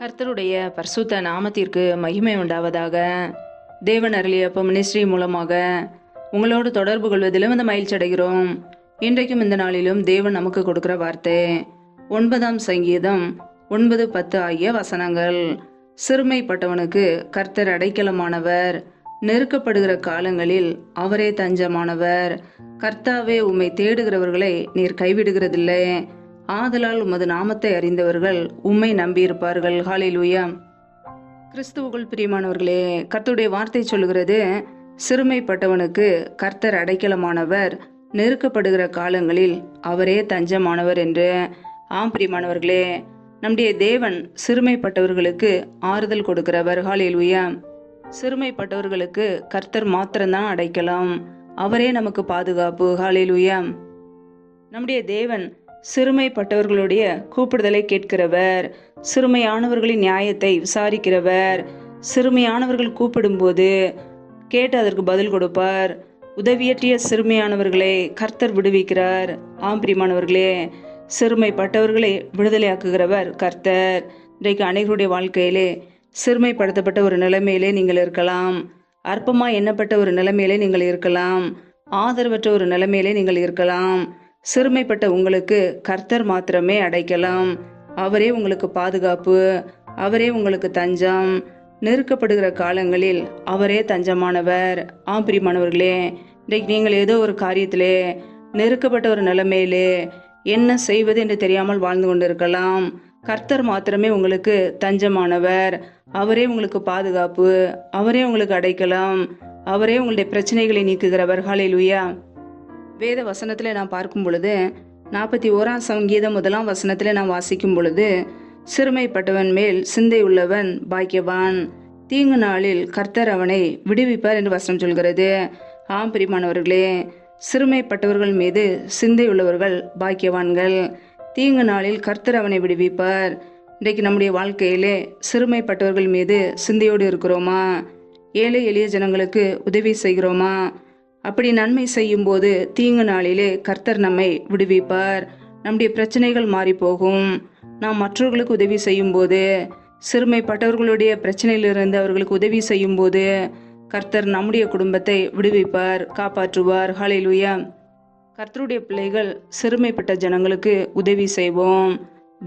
கர்த்தருடைய பரிசுத்த நாமத்திற்கு மகிமை உண்டாவதாக. தேவன் அருளிய மினிஸ்ட்ரி மூலமாக உங்களோடு தொடர்பு கொள்வதிலும் இந்த மகிழ்ச்சி அடைகிறோம். இன்றைக்கும் இந்த நாளிலும் தேவன் நமக்கு கொடுக்கிற வார்த்தை 9ஆம் சங்கீதம் 9-10 ஆகிய வசனங்கள். சிறுமைப்பட்டவனுக்கு கர்த்தர் அடைக்கலமானவர், நெருக்கப்படுகிற காலங்களில் அவரே தஞ்சமானவர். கர்த்தாவே, உம்மை தேடுகிறவர்களை நீர் கைவிடுகிறதில்லை. ஆதலால் உமது நாமத்தை அறிந்தவர்கள் உம்மை நம்பியிருப்பார்கள். ஹல்லேலூயா. கிறிஸ்துவுக்குள் பிரியமானவர்களே, கர்த்தருடைய வார்த்தை சொல்லுகிறது, சிறுமைப்பட்டவனுக்கு கர்த்தர் அடைக்கலமானவர், நெருக்கப்படுகிற காலங்களில் அவரே தஞ்சமானவர் என்று. ஆம் பிரியமானவர்களே, நம்முடைய தேவன் சிறுமைப்பட்டவர்களுக்கு ஆறுதல் கொடுக்கிறவர். ஹல்லேலூயா. சிறுமைப்பட்டவர்களுக்கு கர்த்தர் மாத்திரம்தான் அடைக்கலாம், அவரே நமக்கு பாதுகாப்பு. ஹல்லேலூயா. நம்முடைய தேவன் சிறுமைப்பட்டவர்களுடைய கூப்பிடுதலை கேட்கிறவர், சிறுமையானவர்களின் நியாயத்தை விசாரிக்கிறவர். சிறுமையானவர்கள் கூப்பிடும்போது கேட்டு அதற்கு பதில் கொடுப்பார். உதவியற்றிய சிறுமையானவர்களை கர்த்தர் விடுவிக்கிறார். ஆம்பிரிமானவர்களே, சிறுமைப்பட்டவர்களை விடுதலையாக்குகிறவர் கர்த்தர். இன்றைக்கு அனைவருடைய வாழ்க்கையிலே சிறுமைப்படுத்தப்பட்ட ஒரு நிலைமையிலே நீங்கள் இருக்கலாம், அற்பமா எண்ணப்பட்ட ஒரு நிலைமையிலே நீங்கள் இருக்கலாம், ஆதரவற்ற ஒரு நிலைமையிலே நீங்கள் இருக்கலாம். சிறுமைப்பட்ட உங்களுக்கு கர்த்தர் மாத்திரமே அடைக்கலாம், அவரே உங்களுக்கு பாதுகாப்பு, அவரே உங்களுக்கு தஞ்சம். நெருக்கப்படுகிற காலங்களில் அவரே தஞ்சமானவர். பிரியமானவர்களே, இன்றைக்கு நீங்கள் ஏதோ ஒரு காரியத்திலே நெருக்கப்பட்ட ஒரு நிலைமையிலே என்ன செய்வது என்று தெரியாமல் வாழ்ந்து கொண்டிருக்கலாம். கர்த்தர் மாத்திரமே உங்களுக்கு தஞ்சமானவர், அவரே உங்களுக்கு பாதுகாப்பு, அவரே உங்களுக்கு அடைக்கலாம், அவரே உங்களுடைய பிரச்சனைகளை நீக்குகிறவர். ஹல்லேலூயா. வேத வசனத்திலே நாம் பார்க்கும் பொழுது 41ஆம் சங்கீதம் 1ஆம் வசனத்திலே நாம் வாசிக்கும் பொழுது, சிறுமைப்பட்டவன் மேல் சிந்தை உள்ளவன் பாக்கியவான், தீங்கு நாளில் கர்த்தர் அவனை விடுவிப்பார் என்று வசனம் சொல்கிறது. ஆம் பிரியமானவர்களே, சிறுமைப்பட்டவர்கள் மீது சிந்தை உள்ளவர்கள் பாக்கியவான்கள். தீங்கு நாளில் கர்த்தர் அவனை விடுவிப்பார். இன்றைக்கு நம்முடைய வாழ்க்கையிலே சிறுமைப்பட்டவர்கள் மீது சிந்தையோடு இருக்கிறோமா? ஏழை எளிய ஜனங்களுக்கு உதவி செய்கிறோமா? அப்படி நன்மை செய்யும் போது தீங்கு நாளிலே கர்த்தர் நம்மை விடுவிப்பார். நம்முடைய பிரச்சனைகள் மாறி போகும். நாம் மற்றவர்களுக்கு உதவி செய்யும் போது, சிறுமைப்பட்டவர்களுடைய பிரச்சனையிலிருந்து அவர்களுக்கு உதவி செய்யும் போது கர்த்தர் நம்முடைய குடும்பத்தை விடுவிப்பார், காப்பாற்றுவார். ஹல்லேலூயா. கர்த்தருடைய பிள்ளைகள் சிறுமைப்பட்ட ஜனங்களுக்கு உதவி செய்வோம்.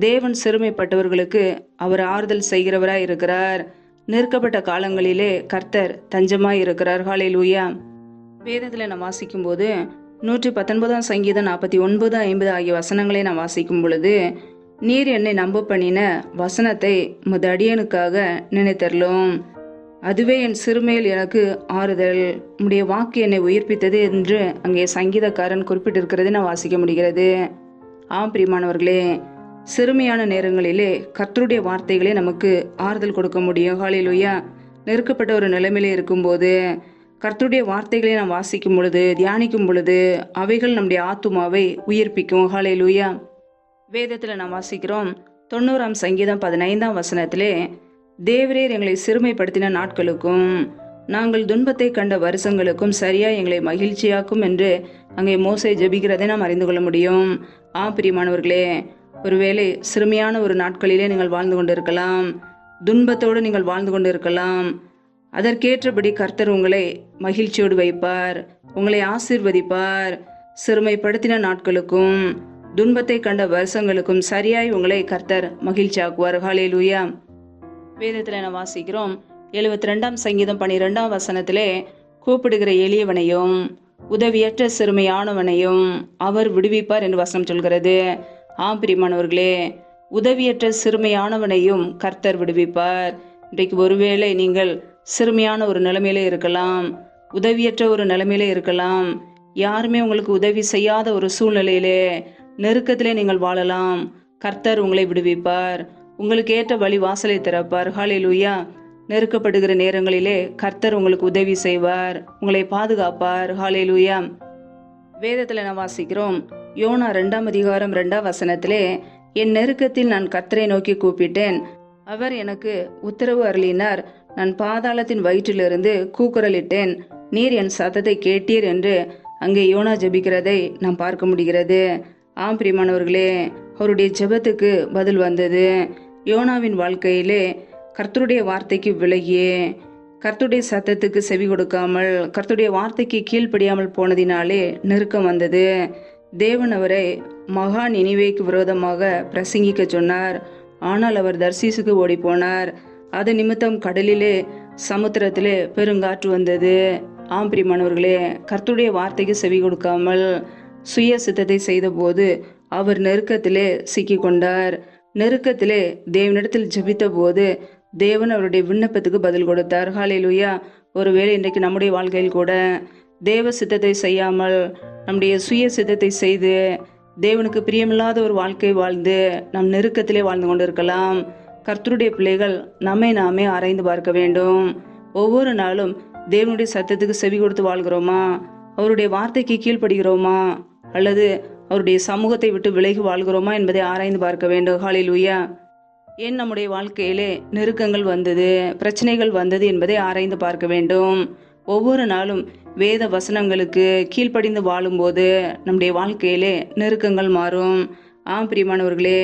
தேவன் சிறுமைப்பட்டவர்களுக்கு அவர் ஆறுதல் செய்கிறவராய் இருக்கிறார். நெருக்கப்பட்ட காலங்களிலே கர்த்தர் தஞ்சமாய் இருக்கிறார். ஹல்லேலூயா. வேதத்தில் நாம் வாசிக்கும் போது 119ஆம் சங்கீதம் 49-50 ஆகிய வசனங்களை நாம் வாசிக்கும் பொழுது, நீர் என்னை நம்ப பண்ணின வசனத்தை உமது அடியனுக்காக நினைத்தரலும், அதுவே என் சிறுமையில் எனக்கு ஆறுதல், உம்முடைய வாக்கு என்னை உயிர்ப்பித்தது என்று அங்கே சங்கீதக்காரன் குறிப்பிட்டிருக்கிறது நான் வாசிக்க முடிகிறது. ஆம் பிரியமானவர்களே, சிறுமையான நேரங்களிலே கர்த்தருடைய வார்த்தைகளே நமக்கு ஆறுதல் கொடுக்க முடியும். ஹல்லேலூயா. நெருக்கப்பட்ட ஒரு நிலைமையிலே இருக்கும்போது கர்த்தருடைய வார்த்தைகளை நாம் வாசிக்கும் பொழுது, தியானிக்கும் பொழுது அவைகள் நம்முடைய ஆத்துமாவை உயிர்ப்பிக்கும். ஹல்லேலூயா. வேதத்தில் நாம் வாசிக்கிறோம் 90ஆம் சங்கீதம் 15ஆம் வசனத்திலே, தேவரீர் எங்களை சிறுமைப்படுத்தின நாட்களுக்கும் நாங்கள் துன்பத்தை கண்ட வருஷங்களுக்கும் சரியா எங்களை மகிழ்ச்சியாக்கும் என்று அங்கே மோசே ஜெபிக்கிறதை நாம் அறிந்து கொள்ள முடியும். பிரியமானவர்களே, ஒருவேளை சிறுமையான ஒரு நாட்களிலே நீங்கள் வாழ்ந்து கொண்டிருக்கலாம், துன்பத்தோடு நீங்கள் வாழ்ந்து கொண்டிருக்கலாம். அதற்கேற்றபடி கர்த்தர் உங்களை மகிழ்ச்சியோடு வைப்பார், உங்களை ஆசீர்வதிப்பார். சிறுமைப்படுத்தின நாட்களுக்கும் துன்பத்தை கண்ட வருஷங்களுக்கும் சரியாய் உங்களை கர்த்தர் மகிழ்ச்சியாக்குவார். ஹல்லேலூயா. வேதத்தில் நான் வாசிக்கிறோம் 72ஆம் சங்கீதம் 12ஆம் வசனத்திலே, கூப்பிடுகிற எளியவனையும் உதவியற்ற சிறுமையானவனையும் அவர் விடுவிப்பார் என்று வசனம் சொல்கிறது. பிரியமானவர்களே, உதவியற்ற சிறுமையானவனையும் கர்த்தர் விடுவிப்பார். இன்றைக்கு ஒருவேளை நீங்கள் சிறுமையான ஒரு நிலைமையிலே இருக்கலாம், உதவியற்ற ஒரு நிலைமையிலே இருக்கலாம், யாருமே உங்களுக்கு உதவி செய்யாத ஒரு சூழ்நிலையிலே நெருக்கத்திலே நீங்கள் வாழலாம். கர்த்தர் உங்களை விடுவிப்பார், உங்களுக்கு ஏற்ற வழி வாசலை திறப்பார். ஹல்லேலூயா. நெருக்கப்படுகிற நேரங்களிலே கர்த்தர் உங்களுக்கு உதவி செய்வார், உங்களை பாதுகாப்பார். ஹல்லேலூயா. வேதத்தில் நான் வாசிக்கிறோம் யோனா 2ஆம் அதிகாரம் 2ஆம் வசனத்திலே, என் நெருக்கத்தில் நான் கர்த்தரை நோக்கி கூப்பிட்டேன், அவர் எனக்கு உத்தரவு அருளினார், நான் பாதாளத்தின் வயிற்றிலிருந்து கூக்குரலிட்டேன், நீர் என் சத்தத்தை கேட்டீர் என்று அங்கே யோனா ஜெபிக்கிறதை நாம் பார்க்க முடிகிறது. பிரியமானவர்களே, அவருடைய ஜெபத்துக்கு பதில் வந்தது. யோனாவின் வாழ்க்கையிலே கர்த்தருடைய வார்த்தைக்கு விலகியே, கர்த்தருடைய சத்தத்துக்கு செவி கொடுக்காமல், கர்த்தருடைய வார்த்தைக்கு கீழ்ப்படியாமல் போனதினாலே நெருக்கம் வந்தது. தேவன் அவரை மகா நினிவேக்கு விரோதமாக பிரசங்கிக்க சொன்னார். ஆனால் அவர் தர்சீசுக்கு ஓடி போனார். அது நிமித்தம் கடலிலே சமுத்திரத்திலே பெருங்காற்று வந்தது. ஆம் பிரியமானவர்களே, கர்த்தருடைய வார்த்தைக்கு செவி கொடுக்காமல் சுய சித்தத்தை செய்தபோது அவர் நெருக்கத்திலே சிக்கி கொண்டார். நெருக்கத்திலே தேவனிடத்தில் ஜெபித்த போது தேவன் அவருடைய விண்ணப்பத்துக்கு பதில் கொடுத்தார். ஹல்லேலூயா. ஒருவேளை இன்றைக்கு நம்முடைய வாழ்க்கையில் கூட தேவ சித்தத்தை செய்யாமல் நம்முடைய சுய சித்தத்தை செய்து தேவனுக்கு பிரியமில்லாத ஒரு வாழ்க்கை வாழ்ந்து நம் நெருக்கத்திலே வாழ்ந்து கொண்டிருக்கலாம். கர்த்தருடைய பிள்ளைகள் நம்மை நாமே ஆராய்ந்து பார்க்க வேண்டும். ஒவ்வொரு நாளும் தேவனுடைய சத்தத்துக்கு செவி கொடுத்து வாழ்கிறோமா? அவருடைய வார்த்தைக்கு கீழ்ப்படுகிறோமா? அல்லது அவருடைய சமூகத்தை விட்டு விலகி வாழ்கிறோமா என்பதை ஆராய்ந்து பார்க்க வேண்டும். ஹல்லேலூயா. ஏன் நம்முடைய வாழ்க்கையிலே நெருக்கங்கள் வந்தது, பிரச்சனைகள் வந்தது என்பதை ஆராய்ந்து பார்க்க வேண்டும். ஒவ்வொரு நாளும் வேத வசனங்களுக்கு கீழ்ப்படிந்து வாழும்போது நம்முடைய வாழ்க்கையிலே நெருக்கங்கள் மாறும். ஆம் பிரியமானவர்களே,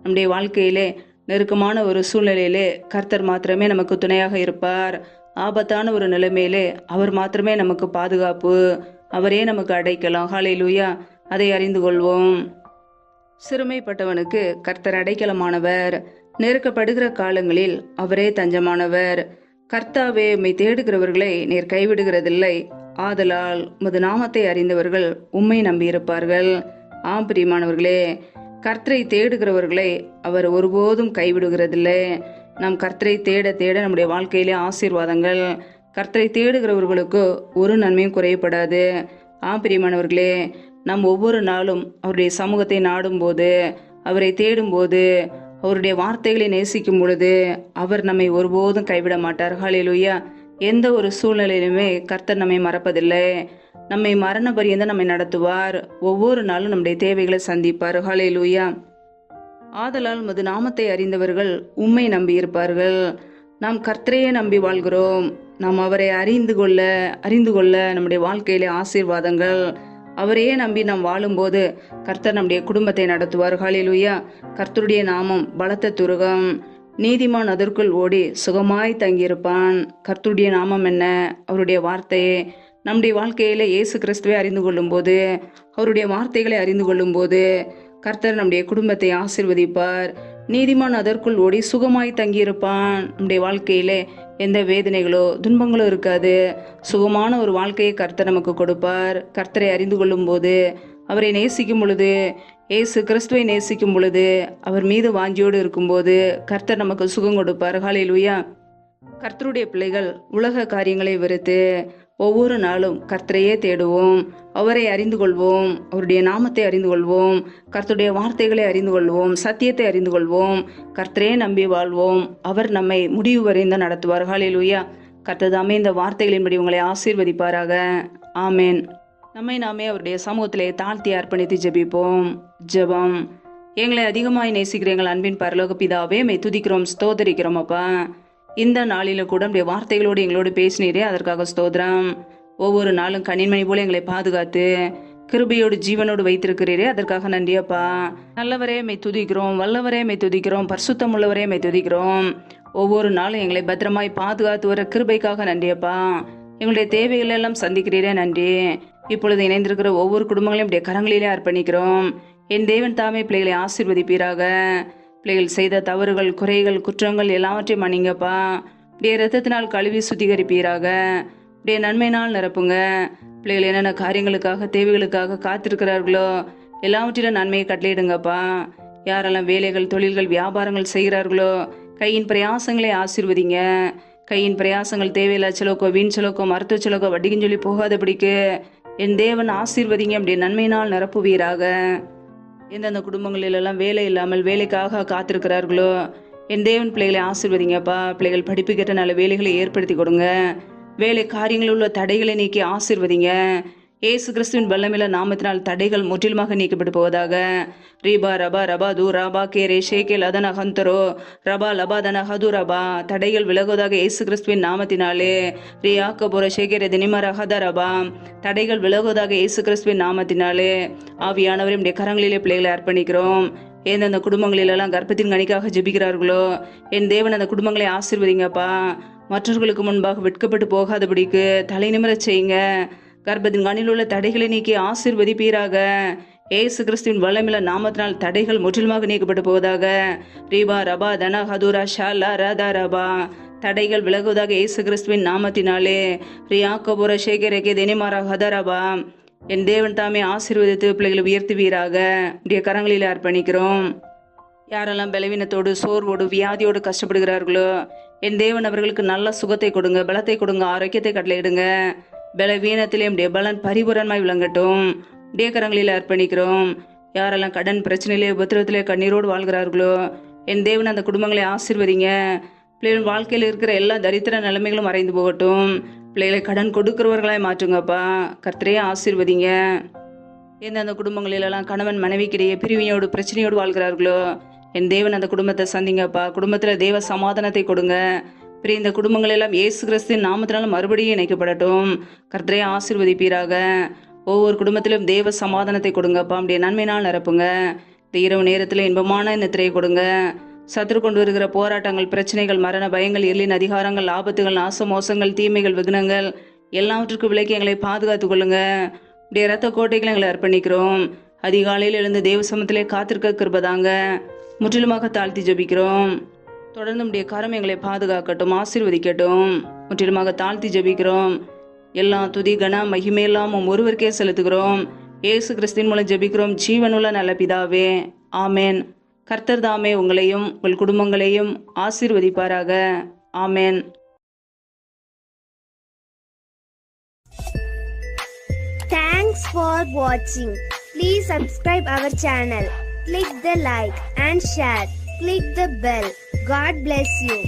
நம்முடைய வாழ்க்கையிலே நெருக்கமான ஒரு சூழ்நிலையிலே கர்த்தர் மாத்திரமே நமக்கு துணையாக இருப்பார். ஆபத்தான ஒரு நிலைமையிலே அவர் மாத்திரமே நமக்கு பாதுகாப்பு, அவரே நமக்கு அடைக்கலாம். ஹல்லேலூயா. அதை அறிந்து கொள்வோம். சிறுமைப்பட்டவனுக்கு கர்த்தர் அடைக்கலமானவர். நெருக்கப்படுகிற காலங்களில் அவரே தஞ்சமானவர். கர்த்தாவே, உம்மை தேடுகிறவர்களை நீர் கைவிடுகிறதில்லை. ஆதலால் உமது நாமத்தை அறிந்தவர்கள் உம்மை நம்பியிருப்பார்கள். ஆம் பிரியமானவர்களே, கர்த்தரை தேடுகிறவர்களை அவர் ஒருபோதும் கைவிடுகிறதில்லை. நாம் கர்த்தரை தேட தேட நம்முடைய வாழ்க்கையிலே ஆசீர்வாதங்கள். கர்த்தரை தேடுகிறவர்களுக்கு ஒரு நன்மையும் குறையப்படாது. ஆம் பிரியமானவர்களே, நாம் ஒவ்வொரு நாளும் அவருடைய சமூகத்தை நாடும்போது, அவரை தேடும்போது, அவருடைய வார்த்தைகளை நேசிக்கும் பொழுது அவர் நம்மை ஒருபோதும் கைவிட மாட்டார். ஹல்லேலூயா. எந்த ஒரு சூழ்நிலையிலுமே கர்த்தர் நம்மை மறப்பதில்லை. நம்மை மரண பரியந்தம் நம்மை நடத்துவார். ஒவ்வொரு நாளும் நம்முடைய தேவைகளை சந்திப்பார். ஹல்லேலூயா. ஆதலால் உமது நாமத்தை அறிந்தவர்கள் உம்மை நம்பியிருப்பார்கள். நாம் கர்த்தரையே நம்பி வாழ்கிறோம். நாம் அவரை அறிந்து கொள்ள நம்முடைய வாழ்க்கையிலே ஆசீர்வாதங்கள். அவரையே நம்பி நாம் வாழும்போது கர்த்தர் நம்முடைய குடும்பத்தை நடத்துவார். ஹல்லேலூயா. கர்த்தருடைய நாமம் பலத்த துருகம். நீதிமான் அதற்குள் ஓடி சுகமாய் தங்கியிருப்பான். கர்த்தருடைய நாமம் என்ன? அவருடைய வார்த்தையே. நம்முடைய வாழ்க்கையில இயேசு கிறிஸ்துவை அறிந்து கொள்ளும் போது, அவருடைய வார்த்தைகளை அறிந்து கொள்ளும் போது கர்த்தர் நம்முடைய குடும்பத்தை ஆசீர்வதிப்பார். நீதிமான் அதற்குள் ஓடி சுகமாய் தங்கியிருப்பான். நம்முடைய வாழ்க்கையிலே எந்த வேதனைகளோ துன்பங்களோ இருக்காது. சுகமான ஒரு வாழ்க்கையை கர்த்தர் நமக்கு கொடுப்பார். கர்த்தரை அறிந்து கொள்ளும் போது, அவரை நேசிக்கும் பொழுது, இயேசு கிறிஸ்துவை நேசிக்கும் பொழுது, அவர் மீது வாஞ்சியோடு இருக்கும்போது கர்த்தர் நமக்கு சுகம் கொடுப்பார். ஹல்லேலூயா. கர்த்தருடைய பிள்ளைகள் உலக காரியங்களை வெறுத்து ஒவ்வொரு நாளும் கர்த்தரையே தேடுவோம். அவரை அறிந்து கொள்வோம். அவருடைய நாமத்தை அறிந்து கொள்வோம். கர்த்தருடைய வார்த்தைகளை அறிந்து கொள்வோம். சத்தியத்தை அறிந்து கொள்வோம். கர்த்தரே நம்பி வாழ்வோம். அவர் நம்மை முடிவு வரைந்து நடத்துவார். ஹல்லேலூயா. கர்த்தர் தாமே இந்த வார்த்தைகளின்படி உங்களை ஆசீர்வதிப்பாராக. ஆமேன். நம்மை நாமே அவருடைய சமூகத்திலே தாழ்த்தி அர்ப்பணித்து ஜெபிப்போம். ஜெபம். எங்களை அதிகமாய் நேசிக்கிற எங்கள் அன்பின் பரலோக பிதாவே, மை துதிக்கிறோம், ஸ்தோதரிக்கிறோம். அப்பா, இந்த நாளில கூட நம்முடைய வார்த்தைகளோடு எங்களோடு பேசினீரே, அதற்காக ஸ்தோத்திரம். ஒவ்வொரு நாளும் கண்ணின்மணி போல எங்களை பாதுகாத்து கிருபையோடு ஜீவனோடு வைத்திருக்கிறீரே, அதற்காக நன்றியப்பா. நல்லவரே மை துதிக்கிறோம், வல்லவரே மை துதிக்கிறோம், பரிசுத்தம் உள்ளவரே மை துதிக்கிறோம். ஒவ்வொரு நாளும் எங்களை பத்திரமாய் பாதுகாத்து வர கிருபைக்காக நன்றியப்பா. எங்களுடைய தேவைகள் எல்லாம் சந்திக்கிறீரே, நன்றி. இப்பொழுது இணைந்திருக்கிற ஒவ்வொரு குடும்பங்களையும் இப்படியே கரங்களிலே அர்ப்பணிக்கிறோம். என் தேவன் தாமே பிள்ளைகளை ஆசீர்வதிப்பீராக. பிள்ளைகள் செய்த தவறுகள், குறைகள், குற்றங்கள் எல்லாவற்றையும் மன்னிங்கப்பா. இப்படியே இரத்தத்தினால் கழுவி சுத்திகரிப்பீராக. இப்படியே நன்மையினால் நிரப்புங்க. பிள்ளைகள் என்னென்ன காரியங்களுக்காக, தேவைகளுக்காக காத்திருக்கிறார்களோ எல்லாவற்றிலும் நன்மையை கட்டளையிடுங்கப்பா. யாரெல்லாம் வேலைகள், தொழில்கள், வியாபாரங்கள் செய்கிறார்களோ கையின் பிரயாசங்களை ஆசீர்வதிங்க. கையின் பிரயாசங்கள் தேவையில்லா செலவுக்கோ, வீண் செலவுக்கோ, மருத்துவ செலவுக்கோ, வட்டிக்குன்னு சொல்லி போகாதபடிக்கு என் தேவன் ஆசீர்வதிங்க. அப்படி நன்மையினால் நிரப்புவீராக. எந்தெந்த குடும்பங்களிலெல்லாம் வேலை இல்லாமல் வேலைக்காக காத்திருக்கிறார்களோ என் தேவன் பிள்ளைகளை ஆசீர்வதிங்கப்பா. பிள்ளைகள் படிப்புக்கேற்ற நல்ல வேலைகளை ஏற்படுத்தி கொடுங்க. வேலை காரியங்களில் உள்ள தடைகளை நீக்கி ஆசீர்வதிங்க. ஏசு கிறிஸ்துவின் வல்லமையில நாமத்தினால் தடைகள் முற்றிலுமாக நீக்கப்பட்டு போவதாக. ரீபா ரபா ரபா தூ ராபா கேரே ஷேகேல் அதன ஹந்தரோ ரபா லபா தன ஹது ரபா. தடைகள் விலகுவதாக ஏசு கிறிஸ்துவின் நாமத்தினாலே. ரியாக்கபுர ஷேகேரே தினிமர ஹத ரபா. தடைகள் விலகுவதாக ஏசு கிறிஸ்துவின் நாமத்தினாலே. ஆவியானவரை நம்முடைய கரங்களிலே பிள்ளைகளை அர்ப்பணிக்கிறோம். எந்தெந்த குடும்பங்களிலெல்லாம் கர்ப்பத்தின் கனிக்காக ஜெபிக்கிறார்களோ என் தேவன் அந்த குடும்பங்களை ஆசீர்வதிங்கப்பா. மற்றவர்களுக்கு முன்பாக வெட்கப்பட்டு போகாதபடிக்கு தலை நிமிரச் செய்யுங்க. கர்ப்பத்தின் கனியில் உள்ள தடைகளை நீக்கி ஆசீர்வதிப்பீராக. ஏசு கிறிஸ்துவின் வல்லமையுள்ள நாமத்தினால் தடைகள் முற்றிலுமாக நீக்கப்பட்டு போவதாக. ரீபா ரபா தன ஹதுரா ஷாலா ரதா ரபா. தடைகள் விலகுவதாக ஏசு கிறிஸ்துவின் நாமத்தினாலே. ரியா கபூர சேகரேகே தினிமாரா ஹதரபா. என் தேவன் தாமே ஆசீர்வதித்து பிள்ளைகளை உயர்த்துவீராக. உடைய கரங்களில் அர்ப்பணிக்கிறோம். யாரெல்லாம் பலவீனத்தோடு சோர்வோடு வியாதியோடு கஷ்டப்படுகிறார்களோ என் தேவன் அவர்களுக்கு நல்ல சுகத்தை கொடுங்க, பலத்தை கொடுங்க, ஆரோக்கியத்தை கட்டளையிடுங்க. பலவீனத்திலே உடைய பலன் பரிபூரணமாய் விளங்கட்டும். உடைய கரங்களில் அர்ப்பணிக்கிறோம். யாரெல்லாம் கடன் பிரச்சனையிலே உபத்திரத்திலே கண்ணீரோடு வாழ்கிறார்களோ என் தேவன் அந்த குடும்பங்களை ஆசீர்வதிங்க. பிள்ளைகள் வாழ்க்கையில் இருக்கிற எல்லா தரித்திர நிலைமைகளும் மறைந்து போகட்டும். பிள்ளைகளை கடன் கொடுக்கிறவர்களாய் மாற்றுங்கப்பா. கர்த்தரே ஆசீர்வதிங்க. எந்தெந்த குடும்பங்களிலெல்லாம் கணவன் மனைவிக்கிடையே பிரிவினையோடு பிரச்சனையோடு வாழ்கிறார்களோ என் தேவன் அந்த குடும்பத்தை சந்திங்கப்பா. குடும்பத்தில் தேவ சமாதானத்தை கொடுங்க. பிரிய இந்த குடும்பங்கள் எல்லாம் இயேசு கிறிஸ்துவின் நாமத்தினாலும் மறுபடியும் இணைக்கப்படட்டும். கர்த்தரே ஆசீர்வதிப்பீராக. ஒவ்வொரு குடும்பத்திலும் தேவ சமாதானத்தை கொடுங்கப்பா. அப்படியே நன்மையினால் நிரப்புங்க. இந்த இரவு நேரத்தில் இன்பமான நித்திரையை கொடுங்க. சத்துரு கொண்டு வருகிற போராட்டங்கள், பிரச்சனைகள், மரண பயங்கள், இருளின் அதிகாரங்கள், ஆபத்துகள், நாச மோசங்கள், தீமைகள், விக்னங்கள் எல்லாவற்றுக்கும் விலக்கி எங்களை பாதுகாத்துக் கொள்ளுங்க. இப்படிய இரத்த கோட்டைகளை எங்களை அர்ப்பணிக்கிறோம். அதிகாலையில் எழுந்து தேவ சமத்திலே காத்திருக்க கிருபதாங்க. முற்றிலுமாக தாழ்த்தி ஜெபிக்கிறோம். தொடர்ந்து உடைய கரம் எங்களை பாதுகாக்கட்டும், ஆசீர்வதிக்கட்டும். முற்றிலுமாக தாழ்த்தி ஜெபிக்கிறோம். எல்லா துதி கன மகிமையெல்லாம் ஒருவருக்கே செலுத்துகிறோம். இயேசு கிறிஸ்துவின் மூலம் ஜெபிக்கிறோம் ஜீவனுள்ள நல்ல பிதாவே, ஆமேன். கர்த்தர் தாமே உங்களையும் உங்கள் குடும்பங்களையும் ஆசீர்வதிப்பாராக. ஆமேன். Thanks for watching. Please subscribe our channel. Click the like and share. Click the bell. God bless you.